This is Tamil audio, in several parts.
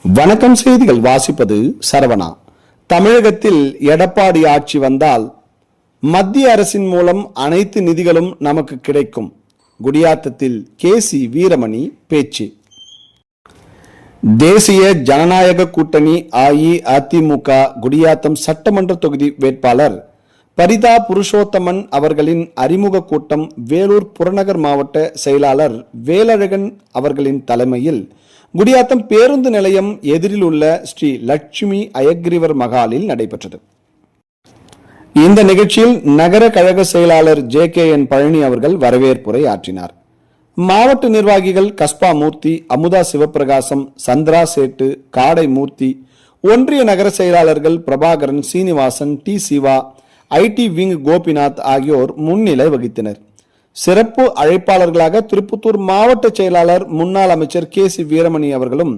வணக்கம். செய்திகள் வாசிப்பது சரவணா. தமிழகத்தில் எடப்பாடி ஆட்சி வந்தால் மத்திய அரசின் மூலம் அனைத்து நிதிகளும் நமக்கு கிடைக்கும். குடியாத்தத்தில் கேசி வீரமணி பேச்சு. தேசிய ஜனநாயக கூட்டணி அஇஅதிமுக குடியாத்தம் சட்டமன்ற தொகுதி வேட்பாளர் பரிதா புருஷோத்தமன் அவர்களின் அறிமுக கூட்டம் வேலூர் புறநகர் மாவட்ட செயலாளர் வேலழகன் அவர்களின் தலைமையில் குடியாத்தம் பேருந்து நிலையம் எதிரில் உள்ள ஸ்ரீ லட்சுமி அயக்ரிவர் மகாலில் நடைபெற்றது. இந்த நிகழ்ச்சியில் நகர கழக செயலாளர் JKN பழனி அவர்கள் வரவேற்புரை ஆற்றினார். மாவட்ட நிர்வாகிகள் கஸ்பா மூர்த்தி, அமுதா சிவபிரகாசம், சந்திரா சேட்டு, காடை மூர்த்தி, ஒன்றிய நகர செயலாளர்கள் Prabhakaran, Srinivasan, T Siva, IT wing Gopinath ஆகியோர் முன்னிலை வகித்தனர். சிறப்பு அழைப்பாளர்களாக திருப்பத்தூர் மாவட்ட செயலாளர் முன்னாள் அமைச்சர் கேசி வீரமணி அவர்களும்,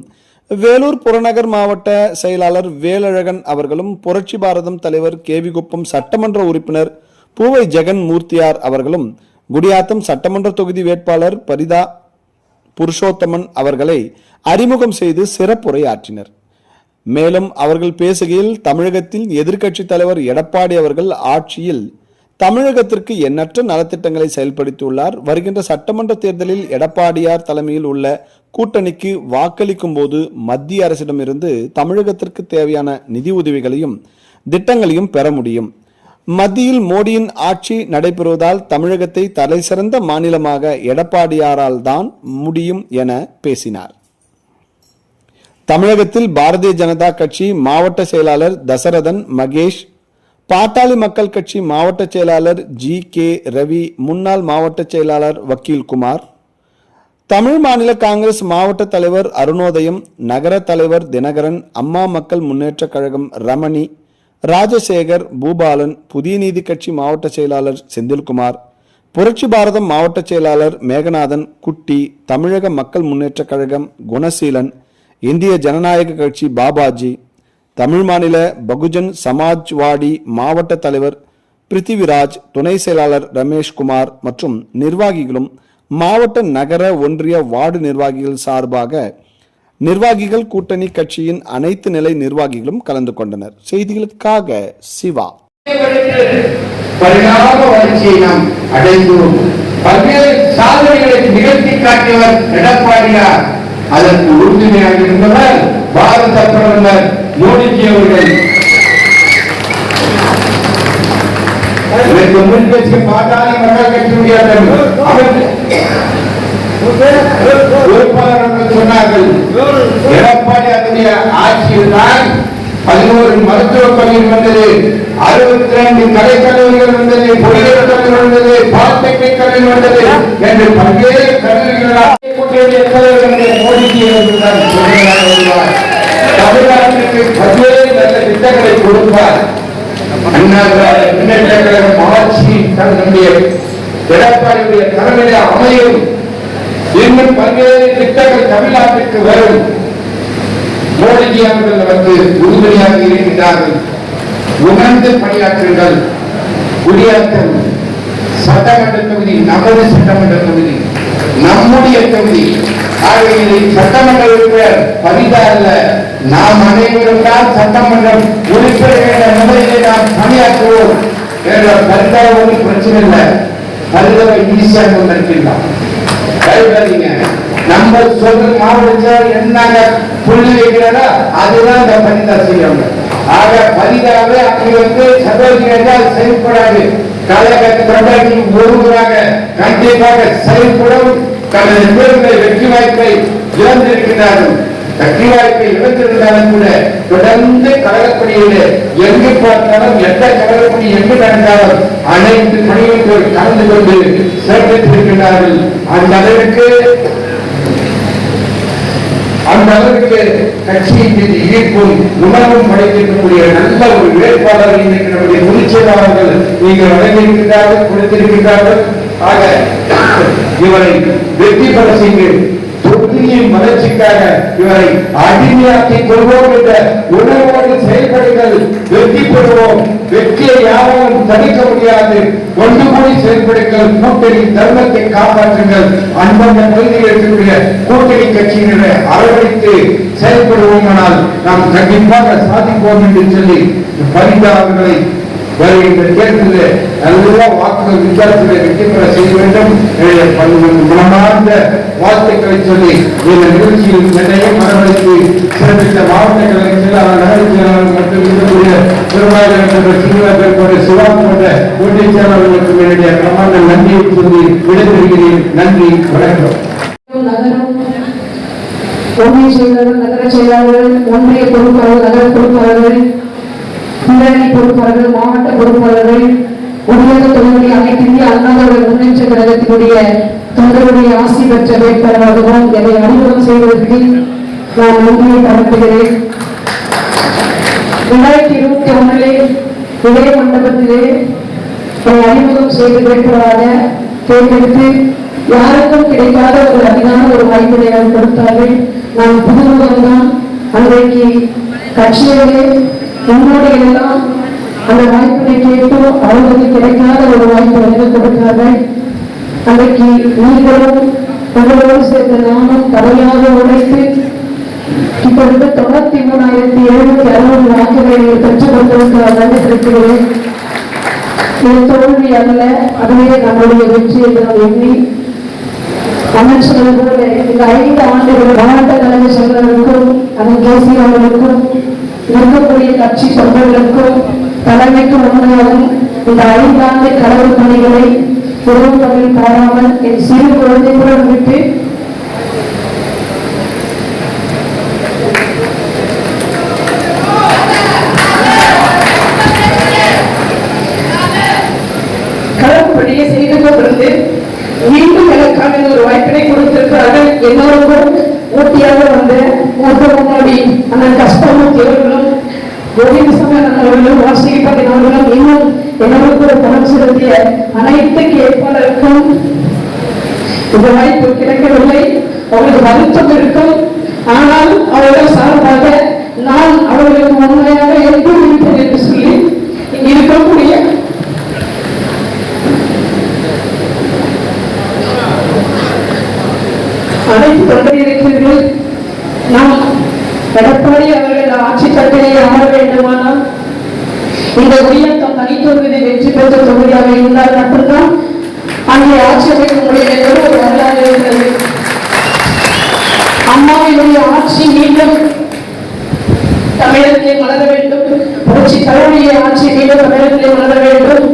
வேலூர் புறநகர் மாவட்ட செயலாளர் வேலழகன் அவர்களும், புரட்சி பாரதம் தலைவர் கேவிகுப்பம் சட்டமன்ற உறுப்பினர் பூவை ஜெகன் மூர்த்தியார் அவர்களும் குடியாத்தம் சட்டமன்ற தொகுதி வேட்பாளர் பரிதா புருஷோத்தமன் அவர்களை அறிமுகம் செய்து சிறப்புரை ஆற்றினர். மேலும் அவர்கள் பேசுகையில், தமிழகத்தில் எதிர்க்கட்சி தலைவர் எடப்பாடி அவர்கள் ஆட்சியில் தமிழகத்திற்கு எண்ணற்ற நலத்திட்டங்களை செயல்படுத்தியுள்ளார். வருகின்ற சட்டமன்ற தேர்தலில் எடப்பாடியார் தலைமையில் உள்ள கூட்டணிக்கு வாக்களிக்கும் போது மத்திய அரசிடமிருந்து தமிழகத்திற்கு தேவையான நிதி உதவிகளையும் திட்டங்களையும் பெற முடியும். மத்தியில் மோடியின் ஆட்சி நடைபெறுவதால் தமிழகத்தை தலைசிறந்த மாநிலமாக எடப்பாடியாரால் தான் முடியும் என பேசினார். தமிழகத்தில் பாரதிய ஜனதா கட்சி மாவட்ட செயலாளர் தசரதன் மகேஷ், பாட்டாளி மக்கள் கட்சி மாவட்ட செயலாளர் GK ரவி, முன்னாள் மாவட்ட செயலாளர் வக்கீல் குமார், தமிழ் மாநில காங்கிரஸ் மாவட்ட தலைவர் அருணோதயம், நகர தலைவர் தினகரன், அம்மா மக்கள் முன்னேற்ற கழகம் ரமணி, ராஜசேகர், பூபாலன், புதிய நீதி கட்சி மாவட்ட செயலாளர் செந்தில்குமார், புரட்சி பாரதம் மாவட்ட செயலாளர் மேகநாதன், குட்டி, தமிழக மக்கள் முன்னேற்ற கழகம் குணசீலன், இந்திய ஜனநாயக கட்சி பாபாஜி, தமிழ் மாநில பகுஜன் சமாஜ்வாடி மாவட்ட தலைவர் பிருத்திவிராஜ், துணை செயலாளர் ரமேஷ்குமார் மற்றும் நிர்வாகிகளும் மாவட்ட நகர ஒன்றிய வார்டு நிர்வாகிகள் சார்பாக நிர்வாகிகள் கூட்டணி கட்சியின் அனைத்து நிலை நிர்வாகிகளும் கலந்து கொண்டனர். செய்திகளுக்காக சிவா. பரிணாம வளர்ச்சியை நாம் அடைந்தோம். பல்வேறு சாதனைகளை நிகழ்த்தி காட்டியவர் எடப்பாடியார். அதற்கு உறுதுணையாக இருந்தவர் பாரத பிரதமர் மோடிஜி அவர்கள். இதற்கு முன் பேசிய பாட்டாளி மக்கள் கட்சியுடைய பொறுப்பாளர்கள் சொன்னார்கள், எடப்பாடியாருடைய ஆட்சியில் தான் 11 மருத்துவக் கல்லூரி வந்தது, 62 கலைக்கல்லூரிகள் வந்தது, பொறியியல் கல்லூரி வந்தது, பாலிடெக்னிக் கல்லூரி வந்தது என்று பல்வேறு கல்லூரிகளால் மோடிஜி தமிழ்நாட்டிற்கு பல்வேறு நல்ல திட்டங்களை கொடுப்பார். முன்னேற்ற கழகம் ஆட்சி தன்னுடைய எடப்பாடியுடைய தலைமையிலே அமையும். இன்னும் பல்வேறு திட்டங்கள் தமிழ்நாட்டிற்கு வரும். மோடிஜி அவர்கள் நமக்கு உறுதுணையாக இருக்கின்றார்கள். உணர்ந்து பணியாற்றுங்கள். குடியாத்தம் சட்டமன்ற தொகுதி நமது சட்டமன்ற தொகுதி, நம்முடைய தொகுதி. ஆகவே சட்டமன்ற உறுப்பினர் பரிதா அல்ல, நாம் அனைவரும் தான் சட்டமன்றம் உறுப்பினர் என்ற முறையிலே நாம் பணியாற்றுவோம் என்ற பரிதா ஒன்றும் பிரச்சனை இல்லை. பரிதாவை ஈஸியாக கொண்டிருக்கின்றார். பயப்படாதீங்க. நம்ம சொல்ற மாவட்டத்தில் என்னங்க புள்ளி வைக்கிறதா அதுதான் இந்த பரிதா செய்யணும். ஆக பரிதாவை அப்படி சதவீதம் செயல்படாது. காலகட்டத்தில் ஒருவராக கண்டிப்பாக செயல்படும். தனது பேருடைய வெற்றி வாய்ப்பை இழந்திருக்கிறார்கள். வெற்றி வாய்ப்பை இழந்திருந்தாலும் கூட தொடர்ந்து கழகப்படியிலே எங்கு பார்த்தாலும் எந்த கழகப்படி எங்கு நடந்தாலும் அனைத்து பணிகளுக்கு கலந்து கொண்டு சேர்த்திருக்கிறார்கள். அந்த அளவுக்கு கட்சியின் மீது ஈர்ப்பும் உணர்வும் படைத்திருக்கக்கூடிய நல்ல ஒரு வேட்பாளர் இன்றைக்கு நம்முடைய பொதுச்செயலாளர்கள் நீங்கள் வழங்கியிருக்கிறார்கள், கொடுத்திருக்கிறார்கள். ஆக இவரை வெற்றி பெற செய்து தொகுதியின் வளர்ச்சிக்காக இவரை அடிமையாக்கிக் கொள்வோம் என்ற உணர்வோடு செயல்படுங்கள். வெற்றி பெறுவோம். வெற்றியை யாரும் தடுக்க முடியாது. ஒன்று கூடி செயல்படுங்கள். கூட்டணி தர்மத்தை காப்பாற்றுங்கள். அந்தந்த பகுதியில் இருக்கக்கூடிய கூட்டணி கட்சியினரை அரவணைத்து செயல்படுவோம். நாம் கண்டிப்பாக சாதிப்போம் என்று சொல்லி பரிதா அவர்களை வருகின்ற தேர்தலில் நல்ல வாக்குகள் வித்தியாசத்தை வெற்றி பெற செய்ய வேண்டும். மனமார்ந்த வாழ்த்துக்களை சொல்லி இந்த நிகழ்ச்சியில் நிறைய மனவழித்து சிறப்பித்த மாவட்ட கழக செயலாளர், நகர செயலாளர் மற்றும் இருக்கக்கூடிய பெருமாள் சிவா போன்ற ஒன்றிய செயலாளர்களுக்கு என்னுடைய பிரமாண்ட நன்றியை சொல்லி விடைபெறுகிறேன். நன்றி, வணக்கம். ஒன்றிய செயலாளர், நகர செயலாளர்கள், ஒன்றிய பொறுப்பாளர், நகர பொறுப்பாளர்கள், பின்னணி பொறுப்பாளர்கள், மாவட்ட பொறுப்பாளர்கள், உலக தொழிலுடைய அனைத்து இந்திய அண்ணாதிராவிட முன்னேற்ற கழகத்தினுடைய தொண்டருடைய ஆசி பெற்ற வேட்பாளராகவும் என்னை அறிமுகம் செய்வதற்கு நான் நன்றியை பரப்புகிறேன். 2021 இதே மண்டபத்திலே என்னை அறிமுகம் செய்து வேட்பாளராக தேர்ந்தெடுத்து யாருக்கும் கிடைக்காத ஒரு அதிகான ஒரு வாய்ப்பினை அவர் கொடுத்தார்கள். நான் புதுமுகம்தான். அன்றைக்கு கட்சியிலே முன்னோடி எல்லாம் அந்த வாய்ப்பினை கேட்டும் அவர்களுக்கு கிடைக்காத ஒரு வாய்ப்பு எனக்கு கொடுத்தார்கள். அன்றைக்கு நீங்களும் உங்களோடு சேர்ந்த நானும் தலையாக உழைத்து கிட்டத்தட்ட 93,760 வாக்குகளை பெற்றுக் கொண்டிருக்கிறேன். இது தோல்வி அல்ல, அதுவே நம்முடைய வெற்றி என்று நாம் எண்ணி அண்ணன் சொன்னது போல இந்த 5 ஆண்டுகள் மாவட்ட கழக செயலர்களுக்கும் அதன் கேசி அவர்களுக்கும் இருக்கக்கூடிய கட்சி தொண்டர்களுக்கும் தலைமைக்கும் உண்மையாகவும் இந்த 5 ஆண்டு கழக பணிகளை பொருட்களில் பாராமல் என் சிறு குழந்தைகளுடன் விட்டு கழகப்படியை செய்து கொண்டிருந்து மீண்டும் எனக்கான ஒரு வாய்ப்பினை கொடுத்திருக்கிறார்கள். எல்லோருக்கும் ஊட்டியாக வந்த மூத்த முன்னாடி அந்த கஷ்டமும் தேவர்களும் கோவிந்தசாமி அவர்களும் வாசிகை அவர்களும் இன்னும் என்னோடு ஒரு பணம் செலுத்திய அனைத்து கேட்பாளருக்கும் இந்த வாய்ப்பு கிடைக்கவில்லை. அவர்களுக்கு வருத்தம் இருக்கும். ஆனால் அவர்கள் சார்பாக நான் அவர்களுக்கு உண்மையாக எப்படி இருப்பேன் என்று சொல்லி இங்கு இருக்கக்கூடிய அனைத்து தொண்டர்களுக்கு நாம் எடப்பாடி அவர்கள் ஆட்சி கட்டளையை அமர வேண்டுமானால் இந்த உயர்த்தம் தனித்தொகுதி வெற்றி பெற்ற தொகுதியாக இருந்தால் மட்டும்தான் அங்கே ஆட்சி அமைக்க முடியும் ஒரு வரலாறு இருக்கிறது. அம்மாவினுடைய ஆட்சி மீண்டும் தமிழகத்திலே மலர வேண்டும். புரட்சி தலைவருடைய ஆட்சி மீண்டும் தமிழகத்திலே மலர வேண்டும்.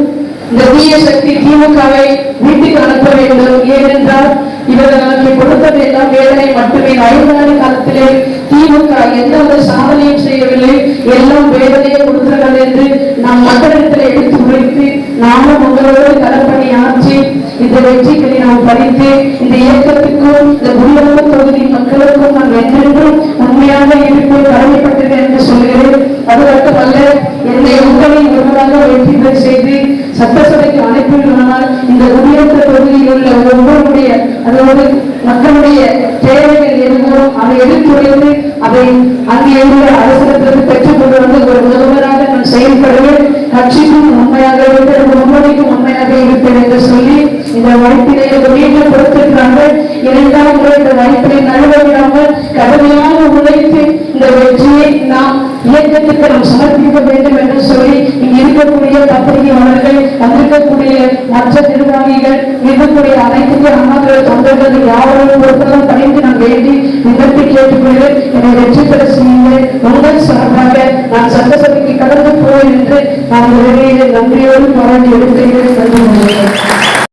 இந்த தீய சக்தி திமுகவை வீட்டுக்கு அனுப்ப வேண்டும். ஏனென்றால் இவர்கள் நமக்கு கொடுத்தது எல்லாம் வேதனை மட்டுமே. 5 ஆண்டு காலத்திலே திமுக எந்த ஒரு சாதனையும் செய்யவில்லை, எல்லாம் வேதனையை கொடுத்தார்கள் என்று நாம் மக்களிடத்தில் எடுத்து உரைத்து நாமும் உங்களோடு களப்பணி ஆற்றி இந்த வெற்றிகளை நாம் பறித்து இந்த இயக்கத்துக்கும் இந்த குடியிருப்பு தொகுதி மக்களுக்கும் நான் என்றென்றும் உண்மையாக இருப்போம் கடமைப்பட்டிருக்கேன் என்று சொல்கிறேன். அது மட்டுமல்ல, என்னை உங்களில் ஒருவராக வெற்றி பெற செய்து சட்டசபைக்கு அனுப்பினால் இந்த குடியிருப்பு தொகுதியில் உள்ள ஒவ்வொருடைய அதாவது மக்களுடைய தேவைகள் எதுவோ அதை எடுத்துரைத்து அதை அங்கே உள்ள அரசிடத்திற்கு பெற்றுக் கொண்டு வந்து ஒரு முதல்வராக நான் செயல்படுவேன். கட்சிக்கும் உண்மையாக இருப்பேன், முன்னோடிக்கும் உண்மையாக இருப்பேன் என்று சொல்லி இந்த வாய்ப்பினை மீண்டும் கொடுத்திருக்கிறார்கள். 2ஆம் முறை இந்த வாய்ப்பினை நழுவவிடாமல் கடுமையாக உழைத்து இந்த வெற்றியை நாம் இயக்கத்திற்கு நாம் சமர்ப்பிக்க வேண்டும் என்று சொல்லி இங்கு இருக்கக்கூடிய பத்திரிகையாளர்கள், வந்திருக்கக்கூடிய மற்ற நிர்வாகிகள், இருக்கக்கூடிய அனைத்து அம்மாக்கள தொண்டர்கள் யாரும் பொறுத்தெல்லாம் பணிந்து நான் வேண்டி நிகழ்த்தி கேட்டுக்கொண்டு என்னை வெற்றி பெற செய்யுங்கள். உங்கள் சார்பாக நான் சட்டசபைக்கு கடந்து போய் என்று நான் நன்றியோடு பாராட்டி எடுக்கிறேன்.